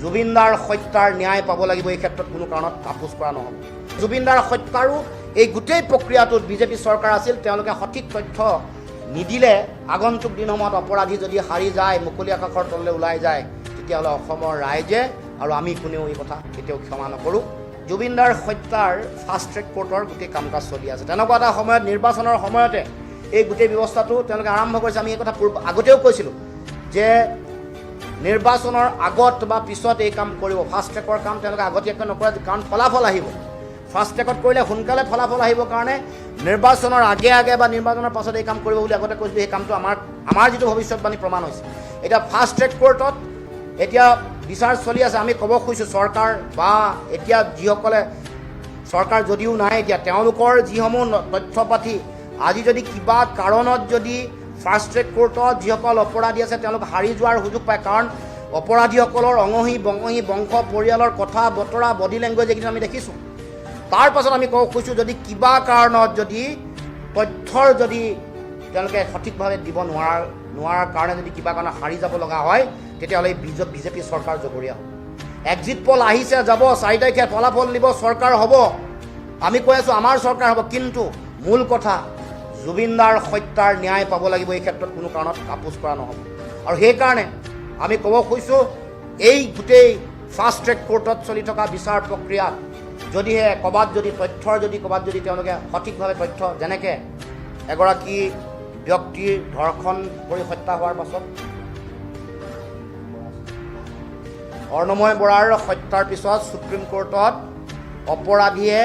জুবিনদাৰ হত্যাৰ ন্যায় পাব লাগিব, এই ক্ষেত্ৰত কোনো কাৰণত আপোচ কৰা নহ'ব। জুবিনদাৰ হত্যাৰো এই গোটেই প্ৰক্ৰিয়াটোত বিজেপি চৰকাৰ আছিল, তেওঁলোকে সঠিক তথ্য নিদিলে আগন্তুক দিনসমূহত অপৰাধী যদি সাৰি যায়, মুকলি আকাশৰ তললৈ ওলাই যায়, তেতিয়াহ'লে অসমৰ ৰাইজে আৰু আমি কোনেও এই কথা কেতিয়াও ক্ষমা নকৰোঁ। জুবিনদাৰ হত্যাৰ ফাষ্ট ট্ৰেক কোৰ্টৰ গোটেই কাম কাজ চলি আছে। তেনেকুৱা এটা সময়ত নিৰ্বাচনৰ সময়তে এই গোটেই ব্যৱস্থাটো তেওঁলোকে আৰম্ভ কৰিছে। আমি এই কথা আগতেও কৈছিলোঁ যে নিৰ্বাচনৰ আগত বা পিছত এই কাম কৰিব, ফাষ্ট ট্ৰেকৰ কাম তেওঁলোকে আগতীয়াকৈ নকৰে, কাৰণ ফলাফল আহিব। ফাষ্ট ট্ৰেকত কৰিলে সোনকালে ফলাফল আহিবৰ কাৰণে নিৰ্বাচনৰ আগে আগে বা নিৰ্বাচনৰ পাছত এই কাম কৰিব বুলি আগতে কৈছিলোঁ। সেই কামটো আমাৰ যিটো ভৱিষ্যতবাণী প্ৰমাণ হৈছে। এতিয়া ফাষ্ট ট্ৰেক কোৰ্টত এতিয়া বিচাৰ চলি আছে। আমি ক'ব খুজিছোঁ চৰকাৰ বা এতিয়া যিসকলে চৰকাৰ যদিও নাই, এতিয়া তেওঁলোকৰ যিসমূহ তথ্য পাতি আজি যদি কিবা কাৰণত যদি ফাষ্ট ট্ৰেক কোৰ্টত যিসকল অপৰাধী আছে তেওঁলোক হাৰি যোৱাৰ সুযোগ পায়, কাৰণ অপৰাধীসকলৰ অঙহী বঙহী বংশ পৰিয়ালৰ কথা বতৰা বডি লেংগুৱেজ এইকেইটা আমি দেখিছোঁ। তাৰ পাছত আমি ক'ব খুজিছোঁ যদি কিবা কাৰণত যদি তথ্যৰ যদি তেওঁলোকে সঠিকভাৱে দিব নোৱাৰাৰ কাৰণে যদি কিবা কাৰণত হাৰি যাব লগা হয়, তেতিয়াহ'লে বিজেপি চৰকাৰ জগৰীয়া হ'ব। এক্সিট পল আহিছে, যাব, 4 তাৰিখে ফলাফল দিব, চৰকাৰ হ'ব। আমি কৈ আছোঁ আমাৰ চৰকাৰ হ'ব, কিন্তু মূল কথা জুবিনদাৰ হত্যাৰ ন্যায় পাব লাগিব, এই ক্ষেত্ৰত কোনো কাৰণত আপোচ কৰা নহ'ব। আৰু সেইকাৰণে আমি ক'ব খুজিছোঁ এই গোটেই ফাষ্ট ট্ৰেক কোৰ্টত চলি থকা বিচাৰ প্ৰক্ৰিয়াত যদিহে ক'ৰবাত যদি তথ্যৰ ক'ৰবাত যদি তেওঁলোকে সঠিকভাৱে তথ্য, যেনেকৈ এগৰাকী ব্যক্তিৰ ধৰ্ষণ কৰি হত্যা হোৱাৰ পাছত অৰ্ণময় বৰাৰ হত্যাৰ পিছত ছুপ্ৰিম কোৰ্টত অপৰাধীয়ে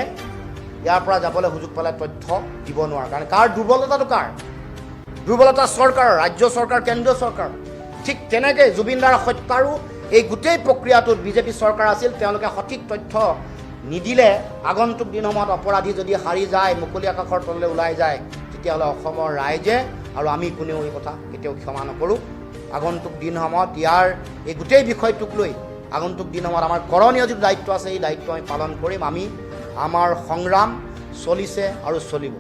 ইয়াৰ পৰা যাবলৈ সুযোগ পালে তথ্য দিব নোৱাৰে, কাৰণ কাৰ দুৰ্বলতাটো কাৰ? দুৰ্বলতা চৰকাৰৰ, ৰাজ্য চৰকাৰ, কেন্দ্ৰীয় চৰকাৰ। ঠিক তেনেকৈ জুবিনদাৰ হত্যাৰো এই গোটেই প্ৰক্ৰিয়াটোত বিজেপি চৰকাৰ আছিল, তেওঁলোকে সঠিক তথ্য নিদিলে আগন্তুক দিনসমূহত অপৰাধী যদি সাৰি যায়, মুকলি আকাশৰ তললৈ ওলাই যায়, তেতিয়াহ'লে অসমৰ ৰাইজে আৰু আমি কোনেও এই কথা কেতিয়াও ক্ষমা নকৰোঁ। আগন্তুক দিনসমূহত ইয়াৰ এই গোটেই বিষয়টোক লৈ আগন্তুক দিনসমূহত আমাৰ কৰণীয় যিটো দায়িত্ব আছে, এই দায়িত্ব আমি পালন কৰিম। আমাৰ সংগ্ৰাম চলিছে আৰু চলিব।